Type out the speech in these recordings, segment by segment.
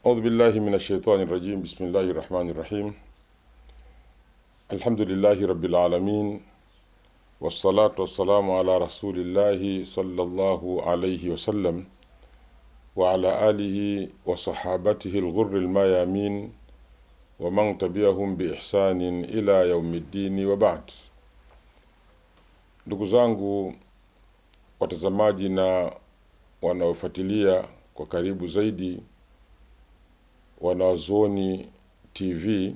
أعوذ بالله من الشيطان الرجيم. بسم الله الرحمن الرحيم. الحمد لله رب العالمين، والصلاة والسلام على رسول الله صلى الله عليه وسلم وعلى آله وصحابته الغر الميامين ومن تبعهم بإحسان إلى يوم الدين وبعد. Ndugu zangu watazamaji na wanaofuatilia kwa karibu zaidi Wanazuoni TV,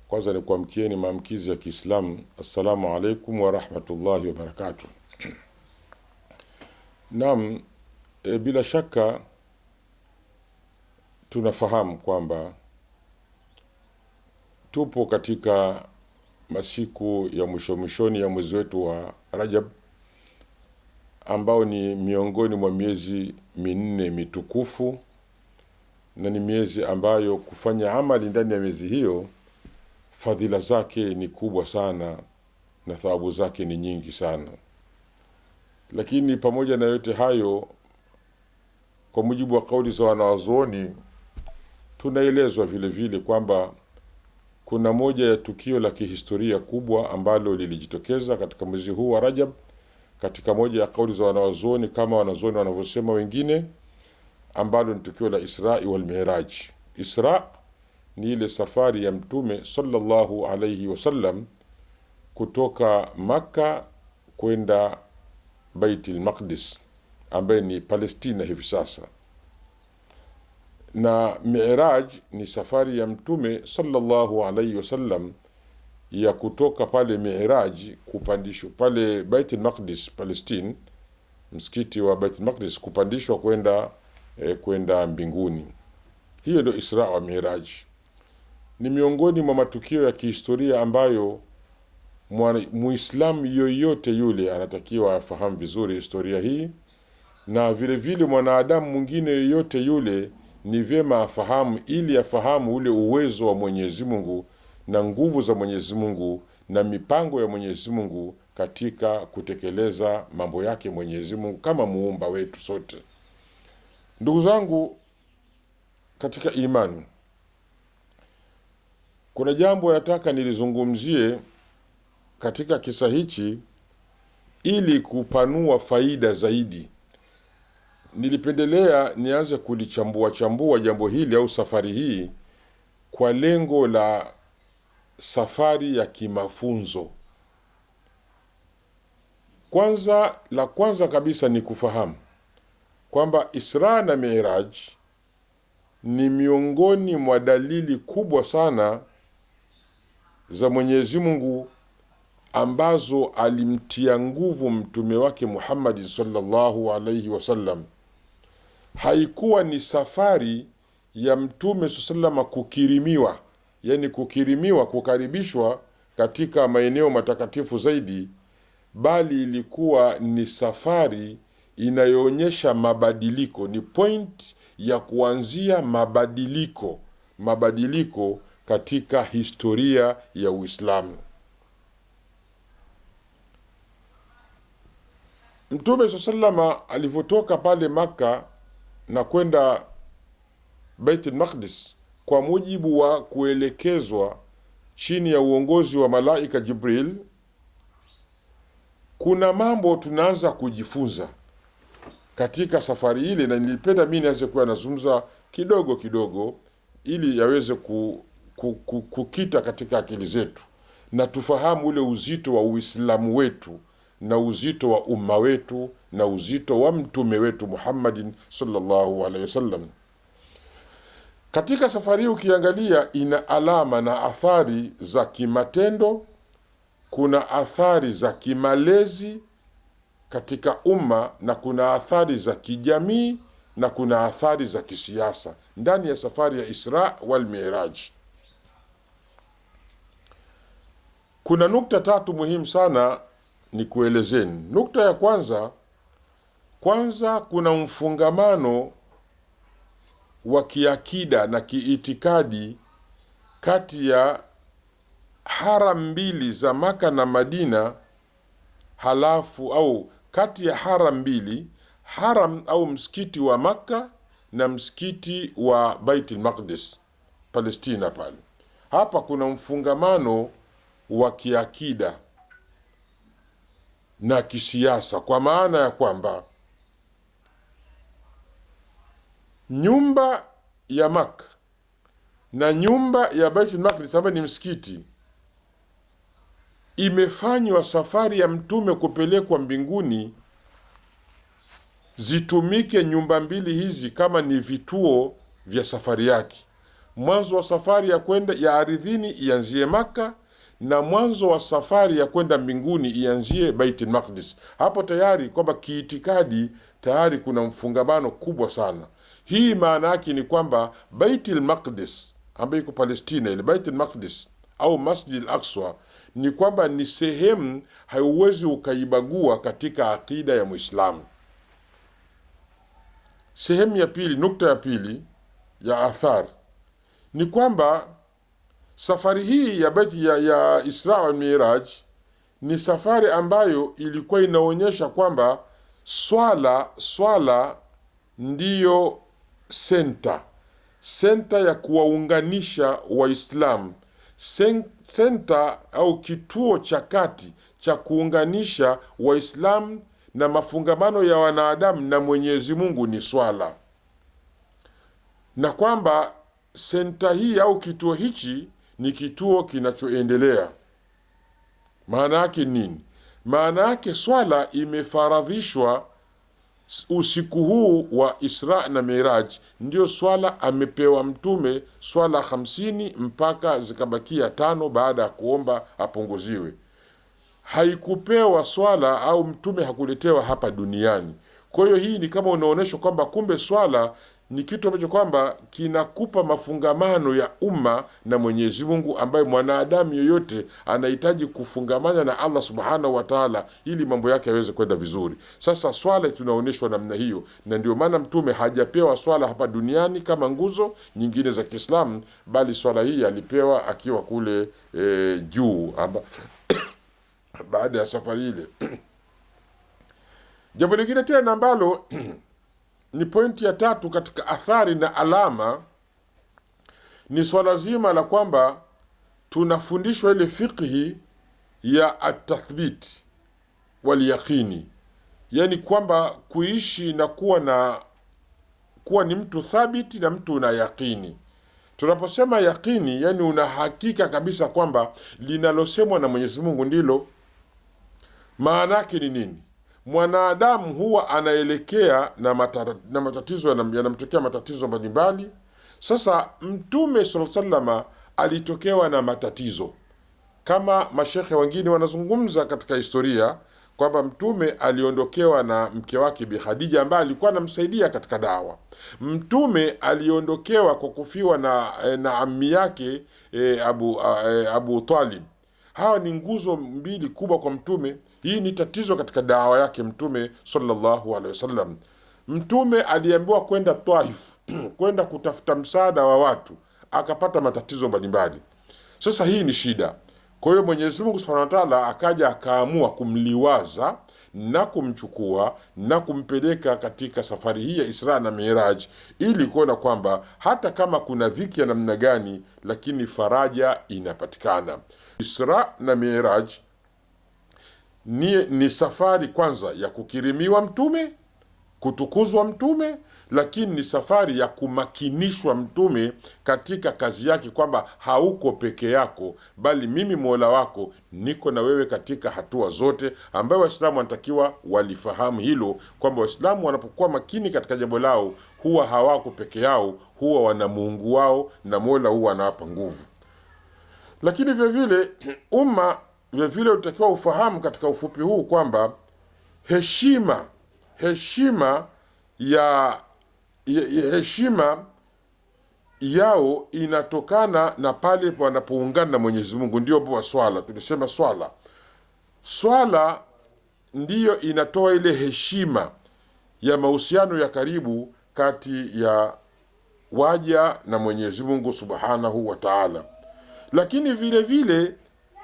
kwanza ni kuamkieni maamkizi ya Kiislamu. Assalamu alaikum wa rahmatullahi wa barakatuh. Naam, bila shaka tunafahamu kwamba tupo katika masiku ya mwishoni ya mwezi wetu wa Rajab, ambao ni miongoni mwa miezi minne mitukufu, na ni miezi ambayo kufanya amali ndani ya miezi hiyo fadhila zake ni kubwa sana na thawabu zake ni nyingi sana. Lakini pamoja na yote hayo, kwa mujibu wa kauli za wanawazuoni, tunaelezwa vile vile kwamba kuna moja ya tukio la kihistoria kubwa ambalo lilijitokeza katika mwezi huu wa Rajab, katika moja ya kauli za wanawazuoni kama wanazuoni wanavyosema wengine, ambalo ni tukio la Isra wal Mi'raj. Isra ni ile safari ya Mtume sallallahu alayhi wasallam kutoka Makka kwenda Baitul Maqdis, ambaye ni Palestina hivi sasa. Na Mi'raj ni safari ya Mtume sallallahu alayhi wasallam ya kutoka pale Mi'raj kupandishwa pale Baitul Maqdis Palestine, msikiti wa Baitul Maqdis, kupandishwa kwenda mbinguni. Hiyo ndio Isra wa Mi'raj. Ni miongoni mwa matukio ya kihistoria ambayo Muislamu yoyote yule anatakiwa afahamu vizuri historia hii, na vile vile mwanadamu mwingine yoyote yule ni vyema afahamu, ili afahamu ule uwezo wa Mwenyezi Mungu na nguvu za Mwenyezi Mungu na mipango ya Mwenyezi Mungu katika kutekeleza mambo yake Mwenyezi Mungu kama muumba wetu sote. Ndugu zangu katika imani, kuna jambo nataka nilizungumzie katika kisa hichi ili kupanua faida zaidi. Nilipendelea nianze kulichambua jambo hili au safari hii kwa lengo la safari ya kimafunzo. Kwanza kabisa ni kufahamu kwamba Isra na Mi'raj ni miongoni mwa dalili kubwa sana za Mwenyezi Mungu ambazo alimtia nguvu mtume wake Muhammad sallallahu alayhi wasallam. Haikuwa ni safari ya mtume sallallahu kukirimiwa, yani kukaribishwa katika maeneo matakatifu zaidi, bali ilikuwa ni safari inayoonyesha mabadiliko, ni point ya kuanzia mabadiliko katika historia ya Uislamu. Mtume sallallahu alivyotoka pale Makka na kwenda Baitul Maqdis, kwa mujibu wa kuelekezwa chini ya uongozi wa malaika Jibril, kuna mambo tunaanza kujifunza katika safari ile, na nilipenda mimi nianze kuwa nazungumza kidogo ili yaweze kukita katika akili zetu na tufahamu ule uzito wa Uislamu wetu na uzito wa umma wetu na uzito wa mtume wetu Muhammadin sallallahu alaihi wasallam. Katika safari ukiangalia, ina alama na athari za kimatendo, kuna athari za kimalezi katika umma, na kuna athari za kijamii, na kuna athari za kisiasa ndani ya safari ya Isra wal Mi'raj. Kuna nukta tatu muhimu sana ni kuelezeni. Nukta ya kwanza kuna mfungamano wa kiakida na kiitikadi kati ya haram mbili za Maka na Madina, kati ya haram mbili, haram au msikiti wa Makka na msikiti wa Baitul Maqdis Palestina pale. Hapa kuna mfungamano wa kiakida na kisiasa, kwa maana ya kwamba nyumba ya Makka na nyumba ya Baitul Maqdis ambayo ni msikiti imefanywa safari ya mtume kupelekwa mbinguni zitumike nyumba mbili hizi kama ni vituo vya safari yake. Mwanzo wa safari ya kwenda ya ardhini ianzie Makka na mwanzo wa safari ya kwenda mbinguni ianzie Baitul Maqdis. Hapo tayari kwamba kiitikadi tayari kuna mfungamano kubwa sana. Hii maana yake ni kwamba Baitul Maqdis ambayo iko Palestina, ile Baitul Maqdis au Masjid al-Aqsa ni kwamba ni sehemu hauwezi ukaibagua katika akida ya Muislamu. Sehemu ya pili, nukta ya pili ya athar ni kwamba safari hii ya Isra wal Miraj ni safari ambayo ilikuwa inaonyesha kwamba swala ndiyo senta ya kuwaunganisha Waislamu, senta au kituo cha kati cha kuunganisha Waislamu na mafungamano ya wanadamu na Mwenyezi Mungu ni swala, na kwamba senta hii au kituo hichi ni kituo kinachoendelea. Maana yake nini? Maana yake swala imefaradhishwa usiku huu wa Isra na Miraj, ndio swala amepewa mtume, swala 50 mpaka zikabakia 5 baada ya kuomba apunguziwe. Haikupewa swala au mtume hakuletewa hapa duniani. Kwa hiyo hii ni kama unaonyesha kwamba kumbe swala ni kitu ambacho kwamba kinakupa mafungamano ya umma na Mwenyezi Mungu, ambaye mwanadamu yoyote anahitaji kufungamana na Allah Subhanahu wa Ta'ala ili mambo yake yaweze kwenda vizuri. Sasa swala tunaonyeshwa namna hiyo, na ndio maana mtume hajapewa swala hapa duniani kama nguzo nyingine za Kiislamu, bali swala hii alipewa akiwa kule juu baada ya safari ile. Jambo lingine tena ambalo ni pointi ya 3 katika athari na alama ni swala zima la kwamba tunafundishwa ile fiqhi ya at-tathbit wal yaqini, yani kwamba kuishi na kuwa ni mtu thabiti na mtu una yaqini. Tunaposema yaqini, yani una hakika kabisa kwamba linalosemwa na Mwenyezi Mungu ndilo. Maana yake ni nini? Mwanadamu huwa anaelekea na matatizo, yanamtokea matatizo mbalimbali. Sasa mtume sallallahu alaihi wasallam alitokewa na matatizo, kama mashekhe wengine wanazungumza katika historia kwamba mtume aliondokewa na mke wake Bi Khadija ambaye alikuwa anamsaidia katika dawa. Mtume aliondokewa kwa kufiwa na ammi yake Abu Talib. Hawa ni nguzo mbili kubwa kwa mtume. Hii ni tatizo katika dawa yake mtume sallallahu alaihi wasallam. Mtume aliambiwa kwenda Taif kwenda kutafuta msaada wa watu, akapata matatizo mbalimbali. Sasa hii ni shida. Kwa hiyo Mwenyezi Mungu Subhanahu wa Ta'ala akaja akaamua kumliwaza na kumchukua na kumpeleka katika safari hii ya Isra na Miraj, ili kuona kwamba hata kama kuna dhiki ya namna gani, lakini faraja inapatikana. Isra na Miraj ni safari kwanza ya kukirimiwa mtume, kutukuzwa mtume, lakini ni safari ya kumakinishwa mtume katika kazi yake, kwamba hauko peke yako, bali mimi Mola wako niko na wewe katika hatua zote, ambayo Waislamu wanatakiwa walifahamu hilo, kwamba Waislamu wanapokuwa makini katika jambo lao huwa hawako peke yao, huwa wana Mungu wao na Mola huwa anawapa nguvu. Lakini vile vile umma vile vile utakiwa ufahamu katika ufupi huu kwamba heshima yao inatokana na pale wanapoungana na Mwenyezi Mungu. Ndio kwa swala tulisema swala ndiyo inatoa ile heshima ya mahusiano ya karibu kati ya waja na Mwenyezi Mungu Subhanahu wa Ta'ala. Lakini vile vile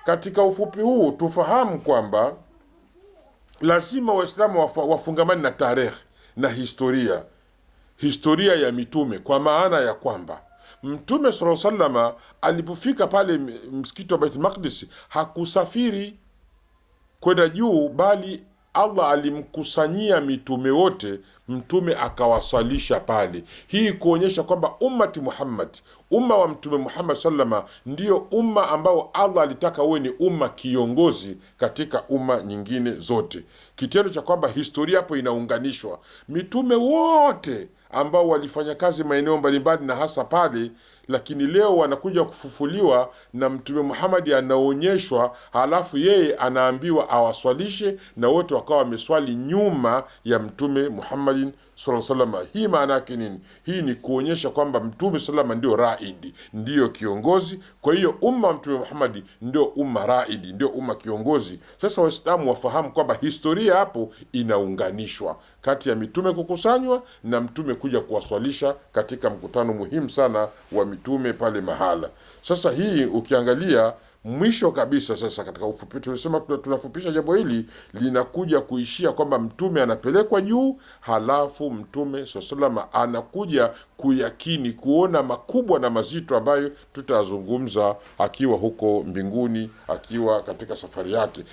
katika ufupi huu tufahamu kwamba lazima Waislamu wafungamani na tarehe na historia. historia ya mitume, kwa maana ya kwamba Mtume sallallahu alaihi wasallam alipofika pale msikiti wa Baitul Maqdis hakusafiri kwenda juu, bali Allah alimkusanyia mitume wote, mtume akawasalisha pale. Hii kuonyesha kwamba ummati Muhammad, umma wa mtume Muhammad sallama, ndio umma ambao Allah alitaka uwe ni umma kiongozi katika umma nyingine zote. Kitendo cha kwamba historia hapo inaunganishwa, mitume wote ambao walifanya kazi maeneo mbalimbali na hasa pale, lakini leo wanakuja kufufuliwa na mtume Muhammad anaonyeshwa, halafu yeye anaambiwa awaswalishe, na wote wakawa wameswali nyuma ya mtume Muhammad sallallahu alaihi wasallam. Hii maana yake nini? Hii ni kuonyesha kwamba mtume sallallahu ndio raidi, ndio kiongozi. Kwa hiyo umma wa mtume Muhammad ndio umma raidi, ndio umma kiongozi. Sasa Waislamu wafahamu kwamba historia hapo inaunganishwa kati ya mitume kukusanywa na mtume kuja kuwaswalisha katika mkutano muhimu sana wa mitume pale mahala. Sasa hii ukiangalia mwisho kabisa, sasa katika ufupi tulisema tunafupisha jambo hili, linakuja kuishia kwamba mtume anapelekwa juu, halafu mtume sallallahu anakuja kuyakini kuona makubwa na mazito ambayo tutazungumza akiwa huko mbinguni, akiwa katika safari yake.